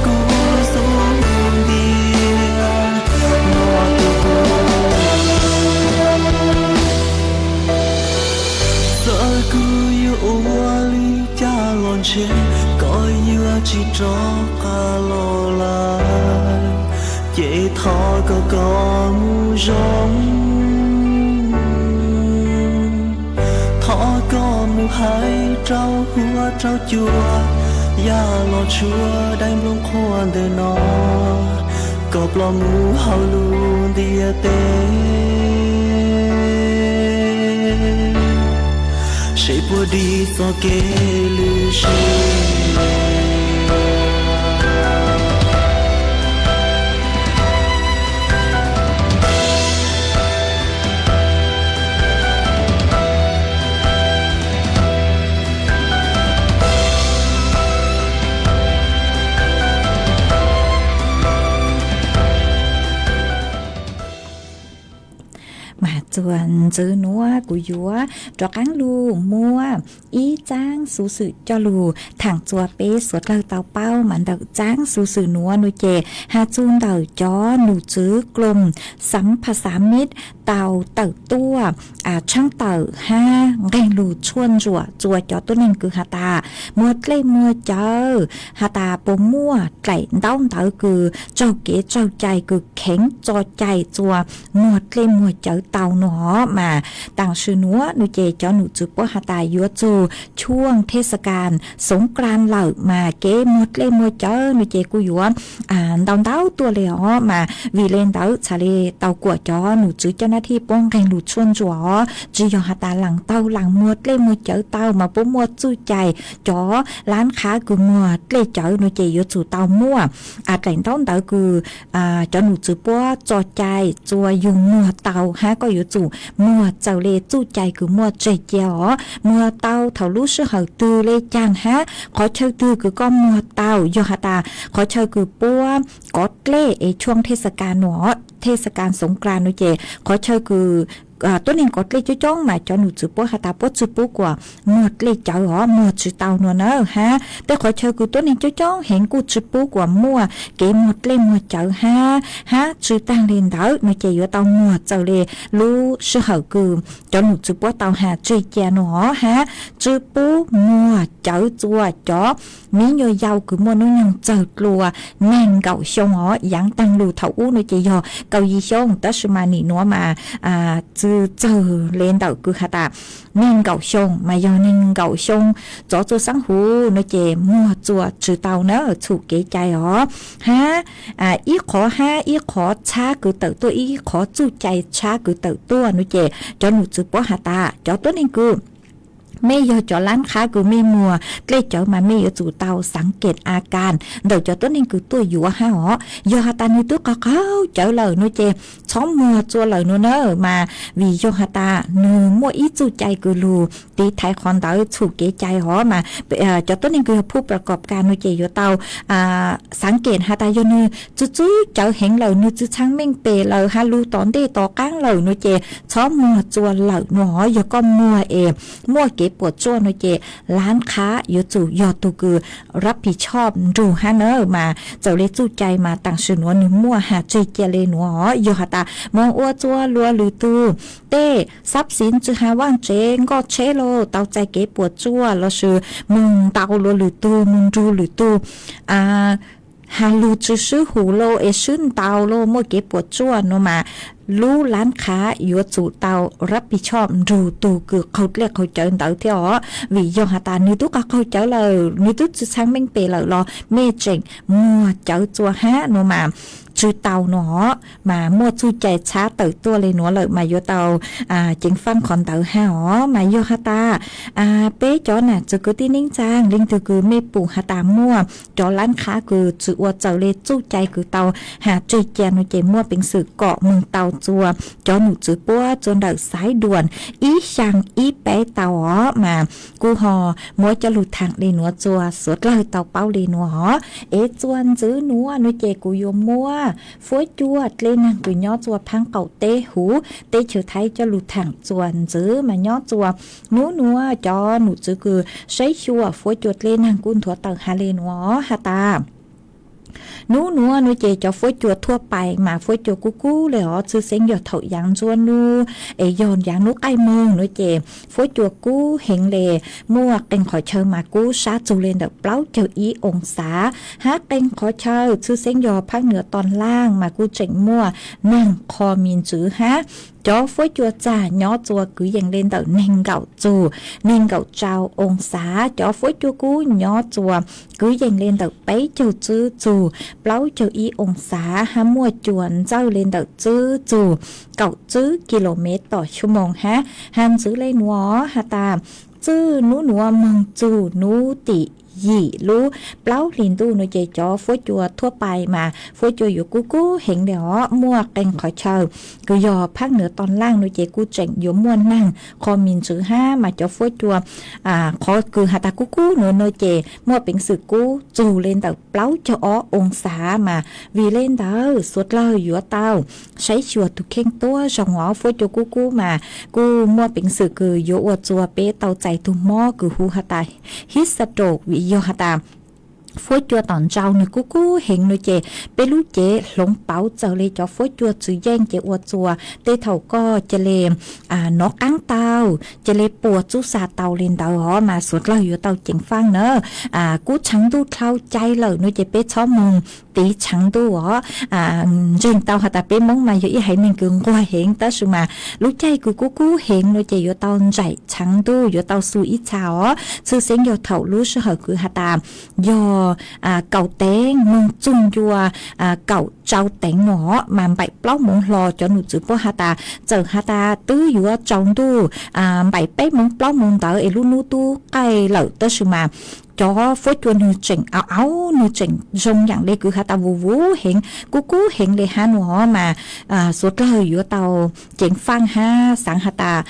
กูสู้ดีมอตูกูส่วนจื้อนัวกุยัวจอกังลูมัวอีจ้างสูสือจอลูทางจัวเป้สวดเราเตาเป้ามันเดาจ้างสูสือนัวนุเจหาจูนเดาจอหนูจื้อกลมสัมภาษามิตรเตาเต่าตัวช่างเต่าห้าแรงลูชวนจัวจอตัวนึงคือหาตามัวเล่มัวเจอหาตาปมมัวไก่เต้าเต่าคือเจ้าเก๋เจ้าใจคือแข็งจอใจจัวมัวเล่มัวเจอเต่าหนอมาต่างชื่อนัวนุเจจอหนูจืปหาตายัวจูช่วงเทศกาลสงกรานต์เหล่ามาเก๋มัวเล่มัวเจอนุเจกุยัวเต้าตัวเลยมาวีเลนเต้าชาเลเต้ากวดจอหนูจืเจ้าหน้าที่ป้องกันหลุดชวนจัวจียอหาตาหลังเต้าหลังมัวเล่มัวเจอเต้ามาปุ๊มัวจู้ใจจอร้านค้ากูมัวเล่เจอนุเจยัวจูเต้ามัวแต่งเต้าคือจอหนูจืปัวจอใจจัวยุงมัวเต้าฮะก็อยู่จู่มัวเจ้าเลจู้ใจคือมัวใจเจียวมัวเต้าเท่ารู้ชื่อเหาตือเลจางฮะขอเชิญตือคือก็มัวเต้ายอหาตาขอเชิญคือปัวกอดเล่ช่วงเทศกาลหนอเทศกาลสงกรานต์นุเจขอเชิญคือ ตัวนี้ก็เลยจ้องมาจอหนูจืปัวหาตาปัวจืปัวกว่าหมดเลยเจ้าหรอหมดจืเตาเนอะฮะแต่ขอเชิญกูตัวนี้จ้องเห็นกูจืปัวกว่ามั่วเกหมดเลยหมดเจ้าฮะจืตั้งเรียนเด้อหนูเจอยู่เตาหมดเจ้าเลยรู้ชื่อเขาคือจอหนูจืปัวเตาหาจืเจียหนอฮะจืปัวมั่วเจ้าจัวจ๋อมีโยยาวคือมั่วนู้นยังเจอกลัวแน่นเก่าชงหรอยังตั้งรูเท่าอู้หนูเจยอเกายีชงแต่สมานีนัวมาจืเจอเล่นเต่าคือหาตาเน่งเก่าชงมายอเน่งเก่าชงจ่อตัวสังหูนเจมัวจัวจือเต่าเนอะถูกเกใจอ๋อฮะอีขออีขอช้าคือเต่าตัวอีขอจู้ใจช้าคือเต่าตัวนเจจอหนูจือป้อหาตาจ่อตัวนี้คือไม่ยอจอร้านค้ากูไม่มัวเกล้เจอมาไม่ยอจู่เตาสังเกตอาการเดี๋ยวจอตัวนี้คือตัวอยู่ฮะอ๋อยอฮาตานี่ตัวก็เข้าเจอเลยนู้เจช้อมมัวจัวเลยนู้เนอมาวิยอฮาตาหนูมัวอีจู่ใจกูรูตีไทยคอนเตาถูกเกใจหอมาจอตัวนี้คือผู้ประกอบการนู้เจอยู่เตาสังเกตฮาตายอนูจู่เจอเห็นเลยนู้จู่ช่างเม่งเปเลยฮาลูตอนเดต่อก้างเลยนู้เจช้อมมัวจัวเลยหนูหอยก็มัวมัวเกปวดจ้วนเจร้านค้าอยู่จู่ยอตูคือรับผิดชอบดูฮะเนอมาเจ้าเลจู่ใจมาต่างชนวนหนึ่งมั่วหาใจเจเลหนัวอยู่หาตามองอ้วจัวลัวหรือตูเต้ทรัพย์สินจะหาว่างเจงก็เชโลเตาใจเกปวดจัวแล้วชื่อมึงเตาลัวหรือตูมึงดูหรือตูฮาลูจะซื้อหูโลชื่นเตาโลมั่วเกปวดจัวโนมารู้ร้านค้าอยู่จู่เตารับผิดชอบดูตูคือเขาเรียกเขาเจอเตาเที่ยววิยอหาตานี่ตุ๊กเขาเจอเลยนี่ตุ๊กจะช่างเม่งเปย์เลยรอเมเจงมัวเจอจัวฮะโนมาจือเตาหนอมามั่วจู่ใจช้าเติบตัวเลยหนัวเลยมาโยเตาจิงฟังคอนเตาฮะอ๋อมาโยหาตาเป๊ะจอน่ะจะกูที่นิ่งจางลิงตือคือไม่ปูหาตามั่วจอร้านค้าคือจืออวดเจ้าเลยจู่ใจคือเตาหาจุยแจนเจมั่วเป็นสื่อเกาะมึงเตาจัวจอหนูจือปัวจนดักสายด่วนอีช่างอีเป๊ะเตาอ๋อมากูหอมัวจะหลุดทางเลยหนัวจัวสวดเลยเตาเป้าเลยหนัวอ๋อจวนจื้อหนัวหนูเจกูโยมัวฝวยจวดเลยนะกูย่อจัวพังเก่าเตหูเตเฉยไทยจะหลุดทางจวนจื้อมาย่อจัวนัวจอหนูจื้อคือใช้ชัวฝวยจวดเลยนะกุนถั่วเต่าฮาเลนัวฮาตานูเจจะฝวยจัวทั่วไปมาฝวยจัวกู้เลยอ๋อซื้อเซ็งหยดเถายังจวนนูยอนยังนุกไอเมืองนูเจฝวยจัวกู้เห็งเลมั่วเต็งขอเชิญมากู้ชาจูเลนเดเปล่าเจ้าอีองศาฮะเต็งขอเชิญซื้อเซ็งยอภาคเหนือตอนล่างมากู้เจ๋งมั่วนั่งคอมีนจื้อฮะจอฝวยจัวจ่าย่อจัวกือยังเล่นเต่าเน่งเก่าจูเน่งเก่าเจ้าองศาจอฝวยจัวกู้ย่อจัวกือยังเล่นเต่าไปเจ้าจื้อจูเปล่าเจ้าอีองศาฮะมั่วจวนเจ้าเล่นเต่าจื้อจูเก่าจื้อกิโลเมตรต่อชั่วโมงฮะหันจื้อเลยหนัวฮะตาจื้อหนัวมังจูหนูติหยี่รู้เปล่าลินตู้ในใจจอฝวยจัวทั่วไปมาฝวยจัวอยู่กู้เห็นเดี๋ยวมั่วเก่งขอเชิญก็ยอภาคเหนือตอนล่างในใจกู้เจ๋งอยู่ม่วนนั่งคอมินจื้อห้ามาจอฝวยจัวขอคือหาตากู้หนูในใจมั่วเป็นสื่อกู้จูเล่นแต่เปล่าจะอ้อองศามาวีเล่นเด้อสวดเลยอยู่เต้าใช้ชัวตุเข่งตัวจงหัวฝวยจัวกู้มากู้มั่วเป็นสื่อคือโยอวจัวเป๊เต้าใจตุ้มหม้อคือหูหาตาฮิสโตรกวิโยหาตาฝวยจัวตอนเจ้าเนี่ยกู้เห็นเลยเจเป็นลูกเจหลงเป๋าเจ้าเลยจอฝวยจัวจื้อแย่งเจอวดจัวเตเถ่าก็จะเลนกอั้งเตาจะเลปวดจุสาเตาเลนเตาหอมาสวดเราอยู่เตาเจ๋งฟังเนอะกู้ชังดูเข้าใจเลยเนอะเจเป๊ะชอบมงตีชังดูหรอเจงเตาหาตาเป๊ะมงมาอยู่อีให้หนึ่งกึ่งกว่าเห็นแต่สุมาลูกใจกู้เห็นเนอะเจอยู่เตาใจชังดูอยู่เตาสู่อีชาวซื้อเสียงอยู่เถ่ารู้เชื่อคือหาตายอเก่าเต้งมึงจุ่มยัวเก่าเจ้าเต้งหนอมาใบเปล่ามงรอจนหนูจื้อป้อฮาตาเจอฮาตาตื้ออยู่จองดูใบเป๊ะมงเปล่ามงเต๋อเอลูนูตู้ไก่เหล่าเตอร์ชูมาจ cho phối cho nữ chỉnh áo nữ chỉnh rong dạng đây cứ hả tao vũ hiện cú hiện để hà nó mà số trời giữa tàu chỉnh phang ha sáng hả ta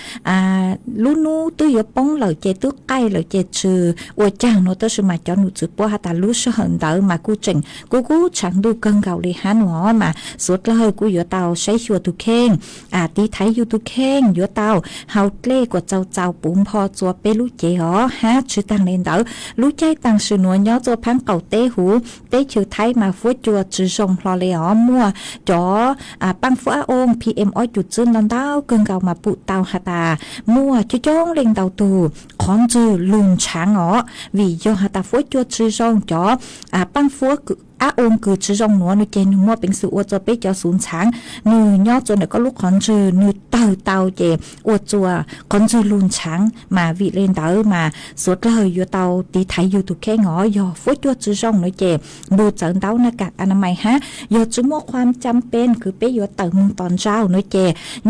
lú nu tôi giữa bóng lời chơi tước cây lời chơi trừ ôi chàng nó tới sự mà cho nữ chữ bố hả ta lú số hận đỡ mà cú chỉnh cú chẳng đủ cân gạo để hà nó mà số trời cú giữa tàu xây chùa tu khen tí thấy you tu khen giữa tàu hậu lê của cháu búnพอตัวเปลูเจอ๋อฮะชื่อตังเลนเดอรู้ใจตังสื่อหนัวย้อตัวพังเก่าเต้หูเต้ชื่อไทยมาฟัวจัวจือทรงพลอเลยอ๋อมัวจ๋อปังฟัวองค์ PM อ้อยจุดจื้นดันดาวเกิงเก่ามาปุเตาหาตามัวจุจ้องเล็งเตาตูขอนจือลุนช้างอ๋อวิโยหาตาฟัวจัวจือทรงจ๋อปังฟัวองค์คือชื่อจงหนัวในเจนมัวเป็นสื่ออวดจัวเป๊ะเจ้าศูนย์ช้างนือย่อจนเด็กก็ลุกขอนจือนือเตาเจอวดจัวขอนจือลุนช้างมาวิเลนเตอมาสวดเลยอยู่เตาตีไทยอยู่ถูกแค่งอยอฟัวจัวจือจงในเจบูเจิงเตาหน้ากากอนามัยฮะยอจุมัวความจำเป็นคือเป๊ะอยู่เติมตอนเช้าในเจ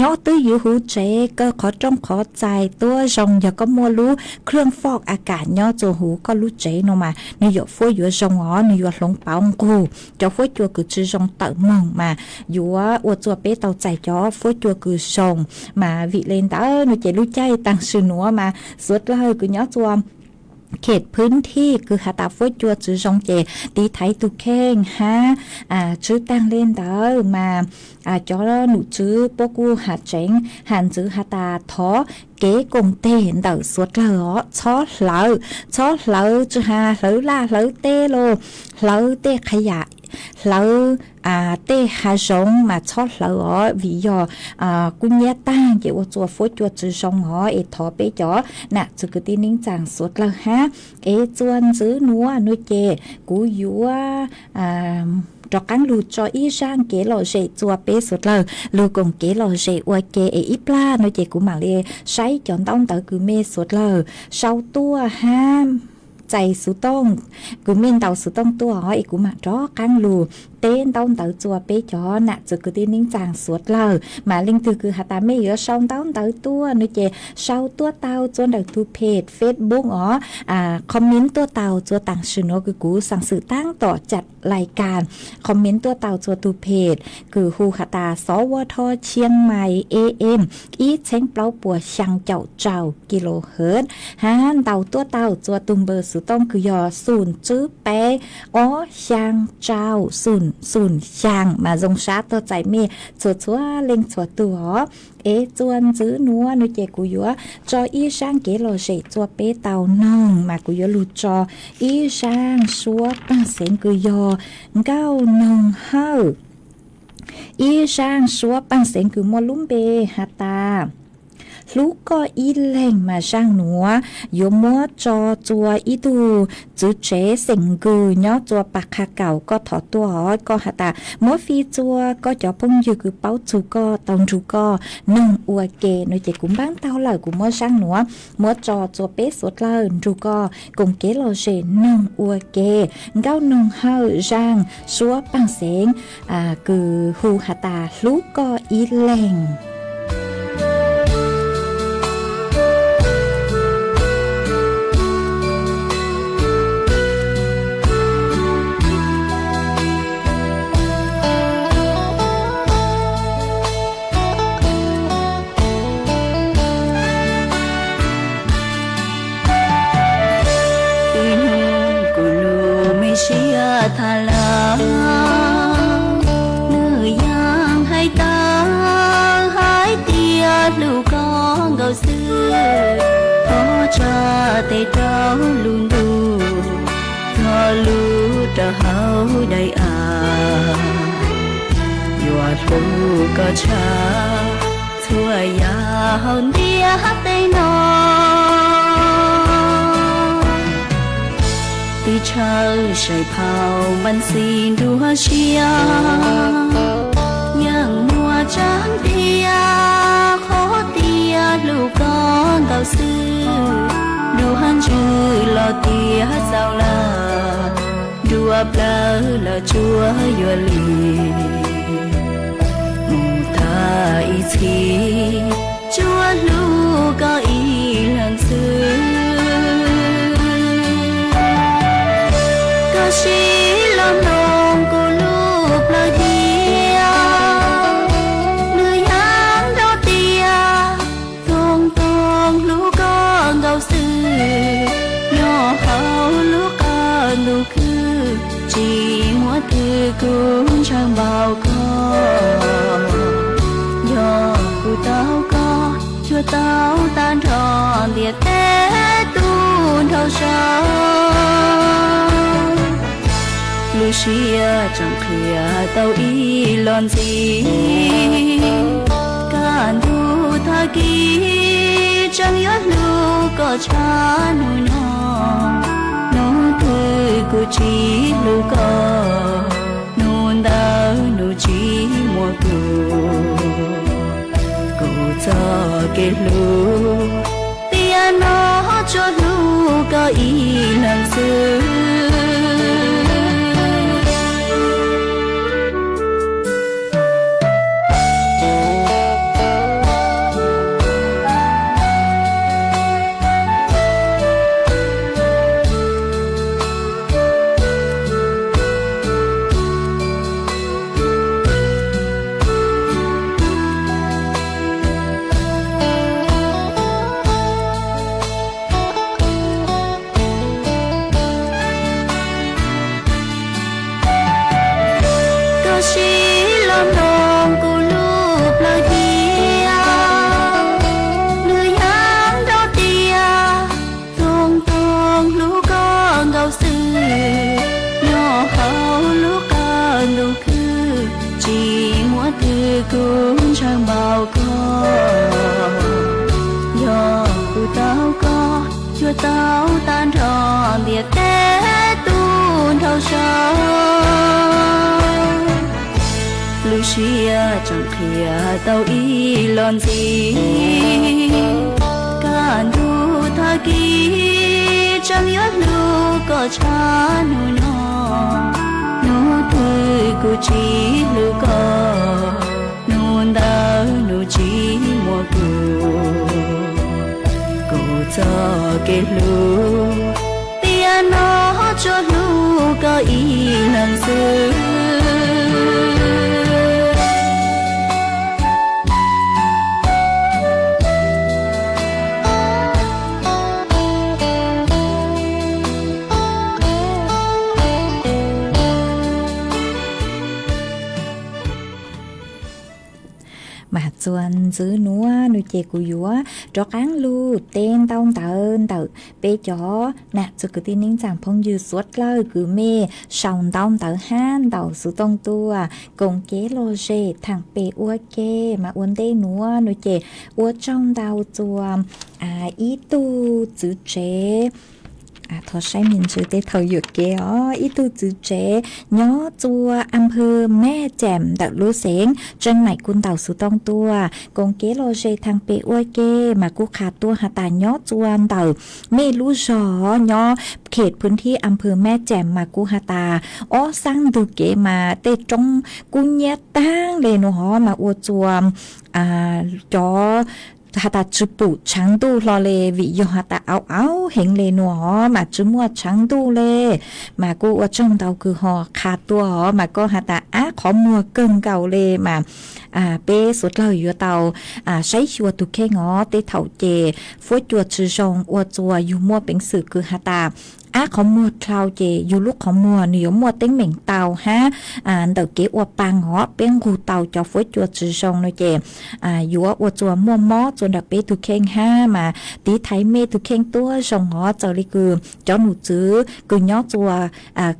ย่อตื้ออยู่หูเจก็ขอจ้องขอใจตัวจงอย่าก็มัวรู้เครื่องฟอกอากาศย่อจัวหูก็รู้เจนอมาในหยดฟัวอยู่จงอ๋อในหยดหลงเป๋ากูcho phối chùa cứ chữ rong tự mong mà dù ở chùa bé tàu chạy cho phối chùa cứ sòng mà vị lên đó nó chạy lú chay tăng sự nữa mà suốt lời cứ nhớ chùaเขตพื้นที่คือหาตาฟัวจัวจื้อจงเจตีไทยตุแข้งฮะชื่อตั้งเล่นเด้อมาจอหนูจื้อพวกกูหาเจ๋งหันจื้อหาตาท้อเก๋กงเตเห็นเด้อสวดเลยช้อเหลาจื้อหาเหลาล่าเหลาเตโลเหลาเตขยะเหลาเตหาจงมาช้อเหลาวิโยกุญแจตั้งเกี่ยวจัวฟัวจัวจื้อจงเอทอไปจ่อน่ะจื้อตีนิ่งจังสวดเลยฮะจวนซื้อนัวนุเจกูอยู่cho cán lù cho ý sang kế lò dễ chùa bế suốt lờ lù cùng kế lò dễ ua kế ít la nói chế của mạng lê say chọn tông tới cứ mê suốt lờ sau tua ha chạy số tông cứ miền tàu số tông tua hỏi của mạng đó cán lù tên tông tới chùa bế cho nè rồi cứ tin nín chàng suốt lờ mà linh từ cứ hạt ta mê ở sau tông tới tua nói chế sau tua tàu cho được thu page Facebook comment tua tàu cho tặng sự nó cứ cúสั่งสื่อตั้งต่อจัดรายการคอมเมนต์ตัวเต่าตัวตูเพจคือฮูคาตาสวทเชียงใหม่ AM อีเช้งเปล่าปัวช่างเจ้ากิโลเฮิรตซ์ฮันเต่าตัวเต่าตัวตุมเบอร์สุต้องคือยอศูนย์จื้อแปะช่างเจ้าศูนย์ช่างมาจงชาตัวใจเมชัวเล็งชัวตัวจวนจื้อนัวนุเจกุยัวจออีช่างเกลอเจจัวเปเตาน้องมากุยัวลูจออีช่างชัวตั้งเสียงกุยอ915อีช่างชัวปังเสียงกุมัวลุ่มเบฮาตาลูกก็อีเล่งมาช่างหนัวโยมัวจอจัวอีดูจื้อเจเสียงกุย่อจัวปากคาเก่าก็ถอดตัวก็หาตามัวฟีจัวก็จะพงอยู่คือเป้าจูก็ตองจูก็นึ่งอัวเกนเจกุมบ้างเต้าเหล่ากุมัวช่างหนัวมัวจอจัวเป๊ะสดเล่าจูก็กงเกลอเจนึ่งอัวเก915ช่างชัวปังเสียงคือฮูหาตาลูกก็อีเล่งทาลาเนื้อย่างให้ตาหายเตียลูกก็เกาซื้อพอจะเตะเจ้าลุงดูทอลูจะเฮาได้หยอดลูกก็ชาช่วยยาวเดียฮักได้นอเช้าใส่เผามันสีดูเชียยังมัวจางเตียขอเตียลูกก้อนเก่าซื้อดูหันชื่อลอเตียเจ้าลาดูเปล่าละชัวยัวลีมูทาอีทีชัวลูกก็อีหลังซื้อ cũng chẳng bao có do cụ tao có chưa tao tan tròn liệt té tuôn thâu sâu Lucia chẳng khía tao ý lon gì cản thu tha ký chẳng nhớ lu có cha nuôi nó thư của chỉ lu có nôn đau nụ chỉ mùa cô cho cái lu tia nó cho lu có ý lần xưa cũng chẳng bao có do cụ tao có chưa tao tan tròn liệt té tuôn thâu sâu Lucia chẳng khía tao ý lon gì cản thu tha ký chẳng nhớ lu có cha nuôi nó thư của chỉ lu có nôn đau nụ chỉ mùa cô cho cái lu tia nó cho lu có ý lần xưa mà chuan giữ núa nuôi chè của dúa cho cán lu tên tông tờ bé chó nè cho cứ tin nín chẳng phong dư suốt lời cứ mê sòng tông tờ han tàu sự tông tua cùng kế lô dê thằng bé ua kê mà uốn tê núa nuôi chè ua trong tàu chùa ý tu giữ chế thọ sai mình chữ tế thầu dược kế ý tu chữ chế nhó chua âm hư mẹ chèm đặc lúa xén chân này quân tàu sự tông tua còn kế lô dê thằng bé ua kê mà cô khá tua hà tà nhó chua tàu mê lú gió nhóเขตพื้นที่อำเภอแม่แจ่มมากูฮาตาสร้างดูเกมาเตจงกุญแยตั้งเลยหนูหอมาอวดจวมจอหาตาจุปุช้างดูรอเลวิโยหาตาเอาเห็นเลยหนัวมาจุมัวช้างดูเลยมากูว่าจ้องเตาคือหอขาดตัวหอมาก็หาตาขอมัวเกินเก่าเลยมาเป้สุดเลยอยู่เตาใช้ชัวตุเคงอเตเถาเจฟัวจัวชื่อจงอวดจัวอยู่มัวเป็นสื่อคือหาตาของมัวคลาวเจอยู่ลูกของมัวเหนียวมัวเต็งเหม่งเตาฮะเต๋อเก๋อวปังหอเป็นกูเตาจอฟัวจัวจือซงเลยเจอยู่อวดจัวมัวมอจนดับเป้ตุเคงฮะมาตีไทยเมตุเคงตัวซงหอเจ้าลิคือจอหนูจื้อคือย่อจัว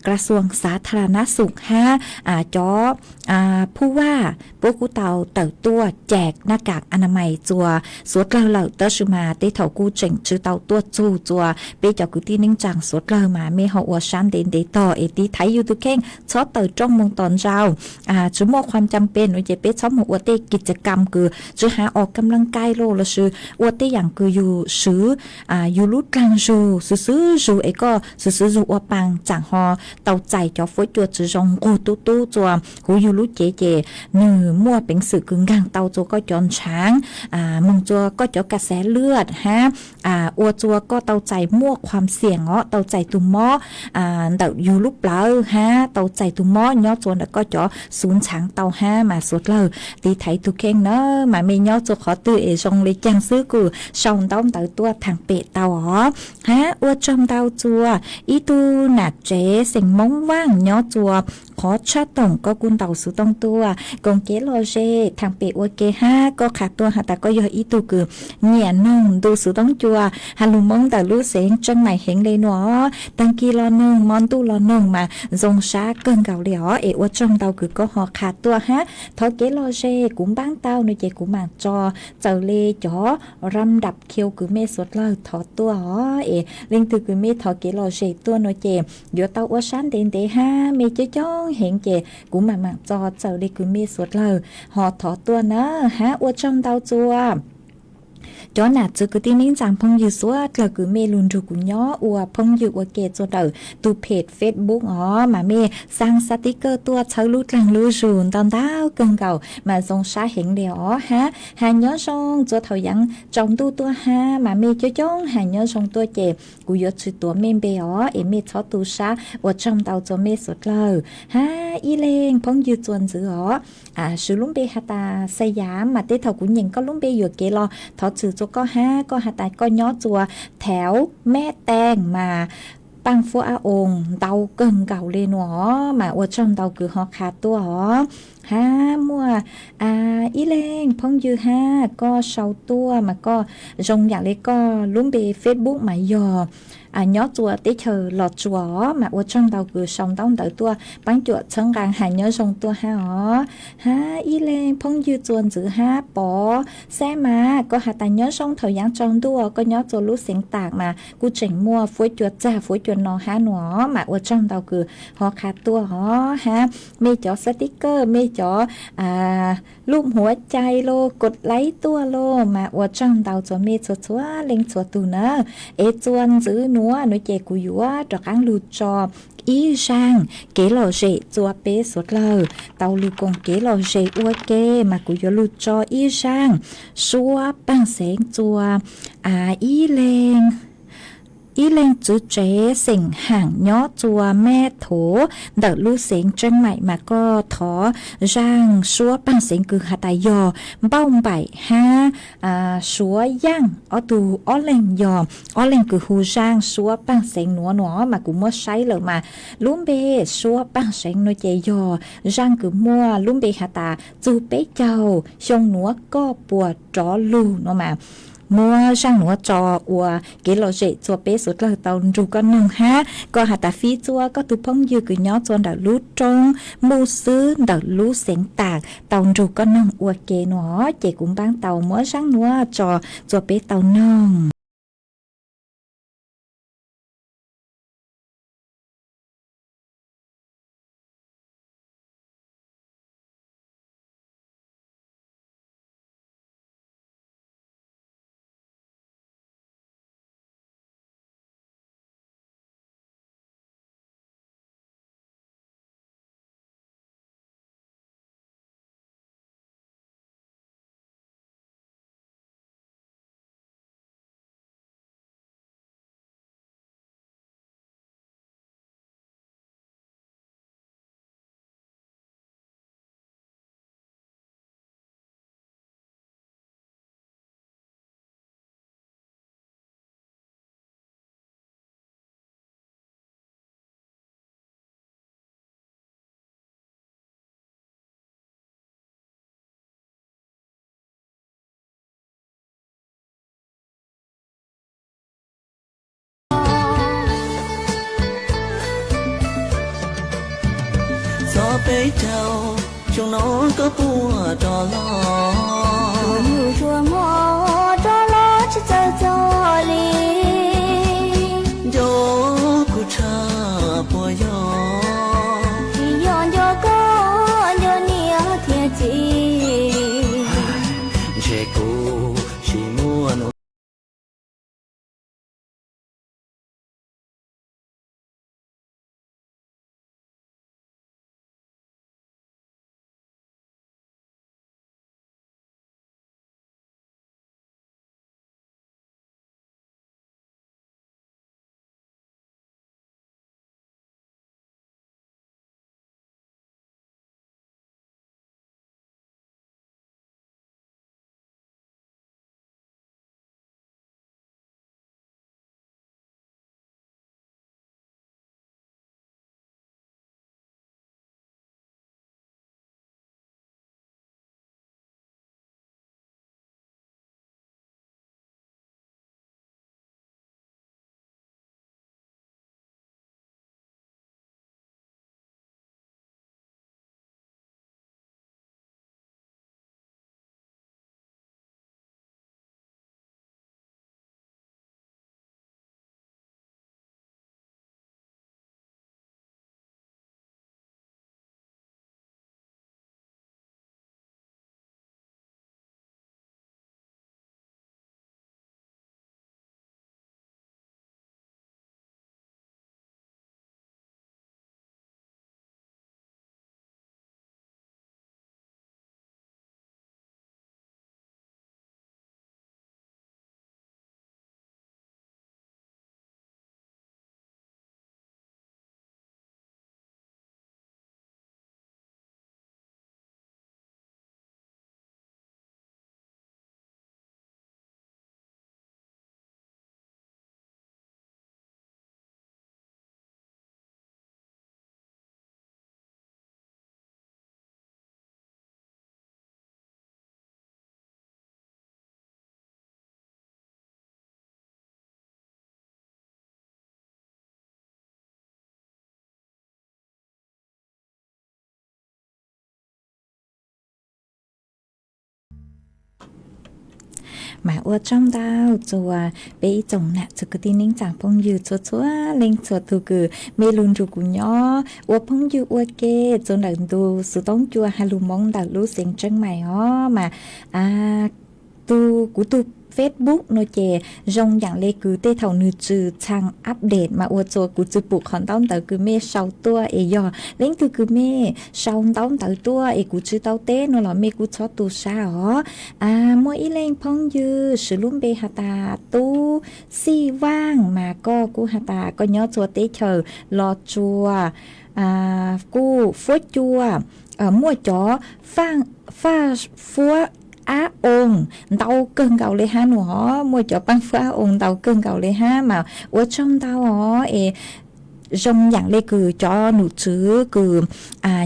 กระทรวงสาธารณสุขฮะจอผู้ว่าพวกกูเตาเต๋อตัวแจกหน้ากากอนามัยจัวสวดเหล่าเต๋อชูมาเตเถากูเจ๋งจื้อเตาตัวจูจัวเป้จอกูตีนิ่งจังสวดlời mà mẹ họ ở sáng đến để tỏ tí thấy YouTube khen cho từ trong một tuần sau chú mộtความจำเป็นหนูจะเป็นชอบหัวเตกิจกรรมคือจะหาออกกำลังกายโลละซื้อหัวเตอย่างคืออยู่ซื้ออยู่รุ่กลางซูซื้อซูเอก็ซื้อซูอปังจังหอเตาใจจอฟุ้ยจัวจือจงกูตู้จัวหูอยู่รุ่เจหนึ่งมั่วเป็นสื่อกึ่งกลางเตาจัวก็จอนช้างมึงจัวก็จอกระแสเลือดฮะอัวจัวก็เตาใจมั่วความเสี่ยงเตา ใจตุมอเต่าอยู่ลูกเปล่าฮะเต่าใจตุมอย่อจวนแล้วก็จ่อศูนย์ช้างเต่าห้ามาสวดเลยตีไทยตุเข่งเนอะมาไม่ย่อจะขอตื้อเอจงเลยจังซื้อกูช่องต้อมเต่าตัวทางเปะเต่าอ๋อฮะอวดจอมเต่าจัวอีตูหนัดเจ๊เสียงมงว่างย่อจัวขอชาต่งก็กุนเต่าสุตองตัวกงเกลโลเจทางเปะอวดเกห้าก็ขาดตัวหาแต่ก็ย่ออีตูคือเนี่ยน้องดูสุต้องจัวฮัลโหลมงแต่รู้เสียงจังไหนเห็นเลยเนาะตั้งกี่ลอนึงมอนตู้ลอนึงมาจงช้าเกินเก่าเหลียวเอวจงเตาคือก็หอขาดตัวฮะทอเกลเจกุ้มบ้างเต้าในเจกุ้มหมากจอเจ้าเลจ๋อรำดับเคียวคือเมสดเล่าทอตัวอ๋อเอลิงตือคือเมทอเกลเจตัวโนเจเดี๋ยวเต้าว่าชันเต็นเตฮะเมจะจ้องเห็นเจกุ้มหมากจอเจ้าเลคือเมสดเล่าหอทอตัวนะฮะอวจงเตาจัวจอหนาจือคือที่นิ่งจังพงอยู่สวดแล้วคือเมลุนจูกุญย่ออวพงอยู่ว่าเกจตัวเดิตูเพจ Facebook อ๋อมาเมสร้างสติกเกอร์ตัวเชาลุดหลังลูจูนตอนเต้าเกินเก่ามาทรงชาเห็นเดียวอ๋อฮะหานย่อทรงตัวเถายังจองตัวฮะมาเมจ้จ้องหานย่อทรงตัวเจกูยศชื่อตัวเมมเบอ๋อเอเมชอตูชาว่าจอมเตาตัวเมสุดเลยฮะอีเลงพงอยู่จวนจืออ๋อชื่อลุงเบฮาตาสยามมาเตเถากุญยิงก็ลุงเบอยู่เกลอทอจือก็ห้าก็หาตายก็ย่อจัวแถวแม่แตงมาปังฟัวอาองเตาเกินเก่าเลยหนอมาอวดช่องเตาคือฮอขาดตัวหอฮามัวอีเลงพงยือห้าก็เชาตัวมาก็จงอยากเลยก็ลุ้มเบเฟซบุ๊กหมายยอnhớ chùa tí chờ lọt chùa mà ở trong đầu cửa sông tông tới tua bắn chuột chân càng hà nhớ sông tua ha ó ha y lên phong dư chuồn giữ ha bỏ xe mà có hà tài nhớ sông thời gian trong tua có nhớ chùa lú xỉn tạc mà cú chỉnh mua phối chuột cha phối chuột nó ha nó mà ở trong đầu cửa họ khát tua ó ha mê chó sticker mê chóลูกหัวใจโลกดไลค์ตัวโลมาอวดจังเตาจะเมชัวชัวเล็งชัวตูเนอเอจวนซื้อนัวหนูเจกุยัวดอกอังลูจออีช่างเกลอเจจัวเปสดเลยเตาลูกงเกลอเจอวเกมากุยลูจออีช่างชัวปังเสงจัวอีเลงอีเลงจูเจสิงห่างย่อจัวแม่โถเดอลูเสียงจังใหม่มาก็ถอร่างชัวปังเสียงคือหาตายอเบ้าใบฮะชัวย่างอตูอเลงยออเลงคือหูร่างชัวปังเสียงหนัวหนัวมากูมัวใช้เลยมาลุ่มเบชัวปังเสียงโนเจยอร่างคือมัวลุ่มเบหาตาจูเป๊เจ้าชงหนัวก็ปวดจ้อลูเนาะมามัวช่างหัวจออัวเกลเจจัวเปสุดเลยตอนรูก็นึ่งฮะก็หาตาฟีจัวก็ตุพงยืคือย้อจวนดาลูจงมูซื้อดาลูเสียงตากตอนรูก็นึ่งอัวเกหนอเจกุ้มบางเตามัวช่างหัวจอจัวเปเตาน่องbấy trầu chúng nó có bùa trò lo nhiều chùa mò trò lo chỉ chờ cho li dô cu cha bùa yo yo yo có yo nia thiệt chi che cu chỉ mua nó mà ua trong đau chùa bé chồng nè chụp cái tin nín chẳng phong dư chùa chùa lên chùa tu cử mê luôn chùa của nhỏ ua phong dư ua kê chùa đợt tu sự tống chùa hai lu mong đợt lu xiên chân mày ó mà tu của tu Facebook nó chè rong dạng lê cứ tê thầu nữ trừ trang update mà ua chùa của chữ buộc còn tao tới cứ mê sau tua ấy giờ lên cứ mê sau tao tới tua ấy của chữ tao tê nó là mê của chó tu sao mỗi ý lên phong dư sử luôn bê hà ta tu si vang mà co của hà ta có nhớ chùa tê chờ lo chùa cu phốt chùa mua chó pha phua ôn tàu cơn gạo lấy ha nó mua cho băng phá ôn tàu cơn gạo lấy ha mà ở trong tàu ó rong dạng lê cử cho nụ chứ cử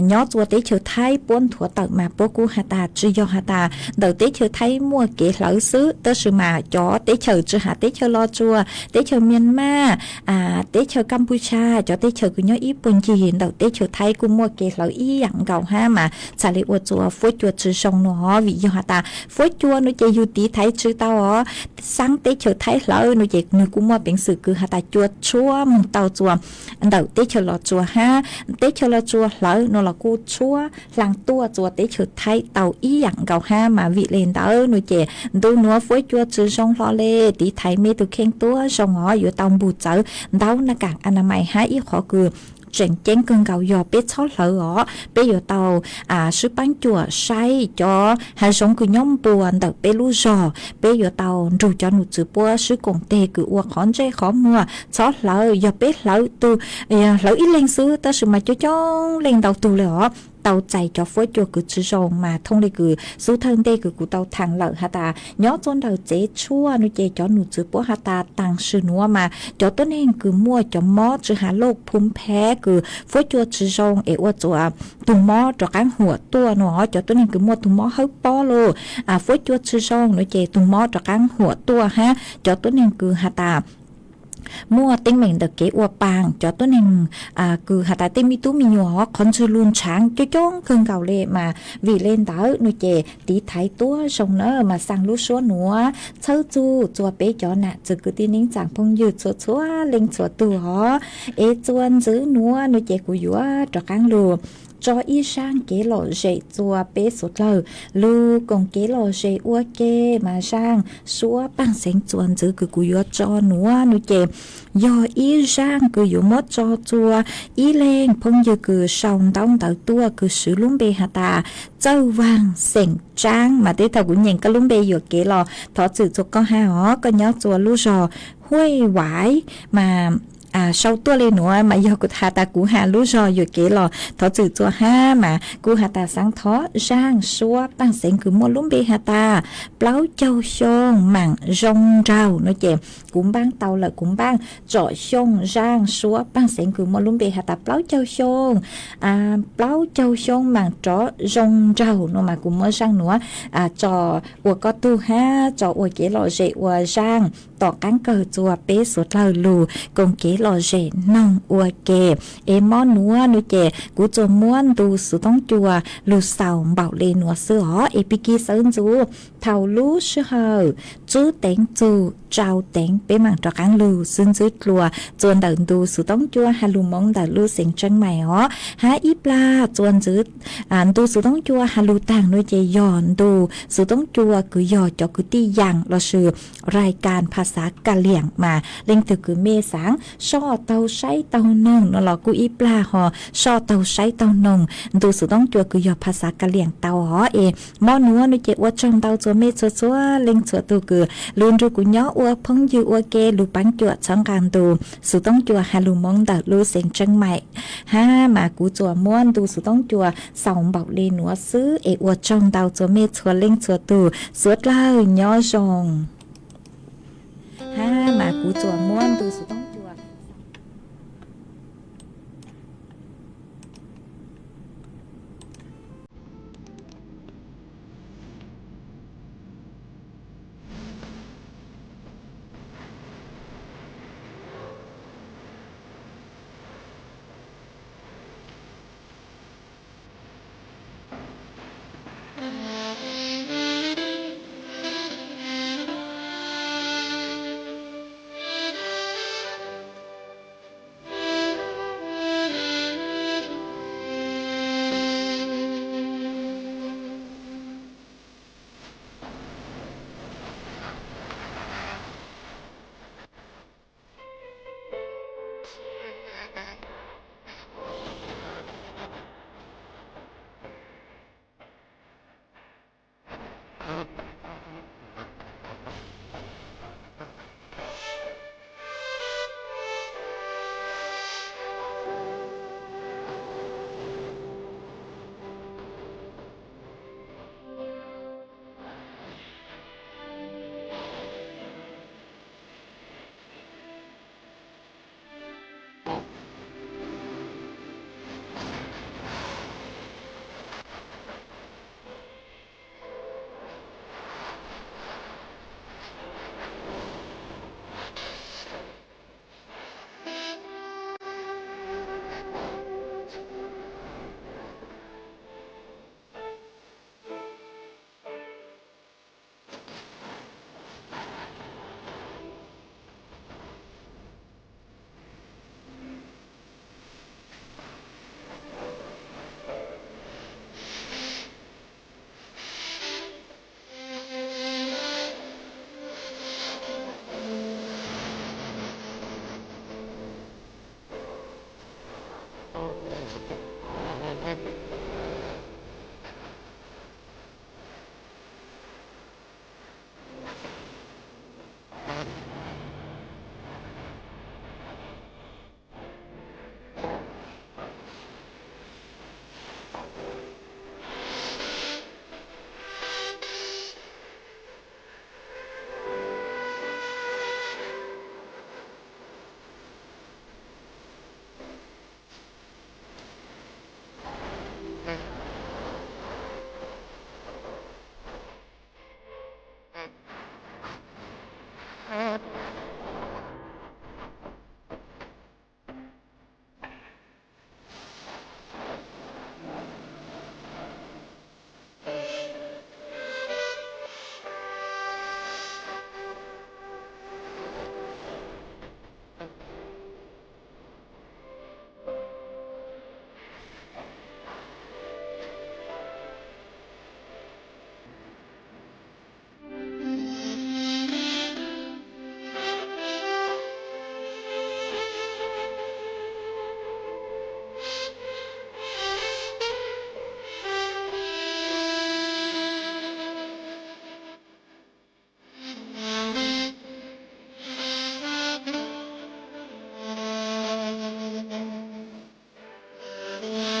nhớ chùa tế chờ thái bốn thua tận mà bố cô hà ta chỉ do hà ta đầu tế chờ thái mua kế lỡ xứ tớ sự mà cho tế chờ chứ hà tế chờ lo chùa tế chờ Myanmar tế chờ Campuchia cho tế chờ cứ nhớ ít bốn gì đầu tế chờ thái cũng mua kế lỡ ý dạng gạo ha mà xả lê ở chùa phối chùa chứ sông nó vì do hà ta phối chùa nó chơi du tí thái chứ tao ó sáng tế chờ thái lỡ nó chơi nó cũng mua biển sự cứ hà ta chùa mừng tàu chùa đầu tế chờ lọ chùa ha tế chờ lọ chùa lỡ nó là cô chúa làng tua chùa tế chờ thay tàu ý dạng gạo ha mà vị lên đó nuôi trẻ tôi nói với chùa chữ sông lo lê tí thấy mê tôi khen tua sông ngõ giữa tàu bù chở đâu nó càng anh mày hái ý khó cười chèn chén cơn gạo giò bé chó lỡ ó bé giờ tàu sư bán chùa say cho hai sống cứ nhóm buồn đợt bé lú giò bé giờ tàu rủ cho nụ chữ bua sư cùng tê cứ uo khón dây khó mua chó lỡ giờ bé lỡ tu lỡ ít lên xứ ta sự mà cho lên đầu tu lỡ ó tàu chạy cho phối chùa cứ chữ rồng mà thông đi cứ số thân tê cứ của tàu thằng lợ hà ta nhớ chôn đầu chế chua nó chế cho nụ chữ bố hà ta tăng sự núa mà cho tốt nên cứ mua cho mó chữ hà lô phun phé cứ phối chùa chữ rồng để qua chùa tùng mó cho cán hùa tua nó cho tốt nên cứ mua tùng mó hớp bó lô phối chùa chữ rồng nó chế tùng mó cho cán hùa tua ha cho tốt nên cứ hà ta mua tinh mình được kế ua bàng cho tôi nên cứ hạt tại tinh mi tú mi nhỏ con chưa luôn sáng cho chốn cơn gạo lệ mà vì lên đó nuôi chè tí thái tua sông nữa mà sang lúa số nữa sâu chu chùa bé cho nè chỉ cứ tin nín chẳng phong dư chúa lên chúa tu họ chuan giữ nữa nuôi chè của vua cho cán lùa cho y sang kế lộ dậy chùa bé sốt lờ lưu còn kế lộ dậy ua kê mà sang xua bằng sáng chuan giữ cứ cùi cho nữa nuôi chè do y sang cứ dụ mót cho chùa y lên phong dư cứ sòng đóng tàu tua cứ xử lúng bê hà ta châu vàng sẻng trang mà tới tàu cũng nhìn cái lúng bê dụ kế lò thọ chữ cho con ha ó con nhớ chùa lưu rò huê vải mà sau tua lên nữa mà do của hà ta cú hà lú rò rồi kế lò thọ chữ cho ha mà cú hà ta sáng thó giang xua bằng sáng cứ mua lúm bê hà ta pláu châu xông mảng rong rau nói chè cũng ban tàu là cũng ban trọ xông giang xua bằng sáng cứ mua lúm bê hà ta pláu châu xông mảng trọ rong rau nó mà cũng mua sang nữa trọ của có tu ha trọ của kế lò dậy của giang tỏ cán cờ chùa bé suốt lờ lù cùng kế lò dậy nông ua kề em món núa nuôi chè cú chùa muôn tu sự tông chùa lù sầu bảo lên núa sữa epiki sơn chú thầu lú sữa hờ chú tén chú trao tén bé mảng trọ cán lù xin dưới lùa chuồn đợn tu sự tông chùa hà lù mong đợn lù sinh chân mày ó há ít la chuồn dưới tu sự tông chùa hà lù tàng nuôi chè giòn tu sự tông chùa cứ giò cho cứ ti yang là sự rายการภาษากะเหลี่ยงมาเล่งถือคือเมสังช่อเตาใช้เตานงนั่นหรอกูอีปลาหอช่อเตาใช้เตานงดูสุต้องจัวคือยอภาษากะเหลี่ยงเตาหอมอนัวนุเจอวจงเตาจัวเมชัวเล่งชัวตัวคือลุนรูกูย้ออวพงยูอวเกลูปังจัวช่างการดูสุต้องจัวฮาลูมงดาลูเสียงจังใหม่ฮ่ามากูจัวม้วนดูสุต้องจัวสองเบาเลนัวซื้ออวจงเตาจัวเมชัวเล่งชัวตัวสวดเล่าย้อจงmà cú chùa muôn tu sự tông chùa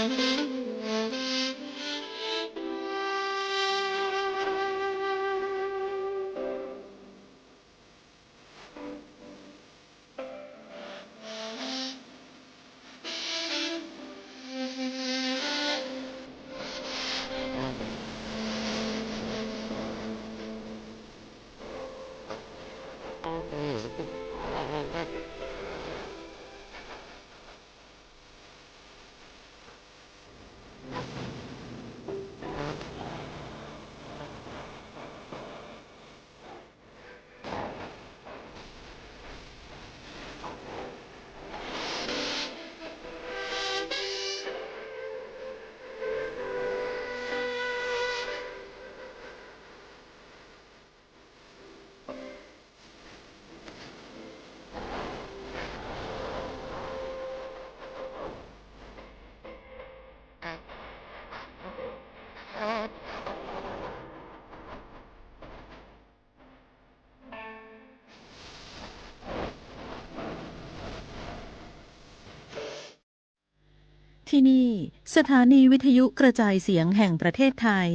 ที่นี่สถานีวิทยุกระจายเสียงแห่งประเทศไทย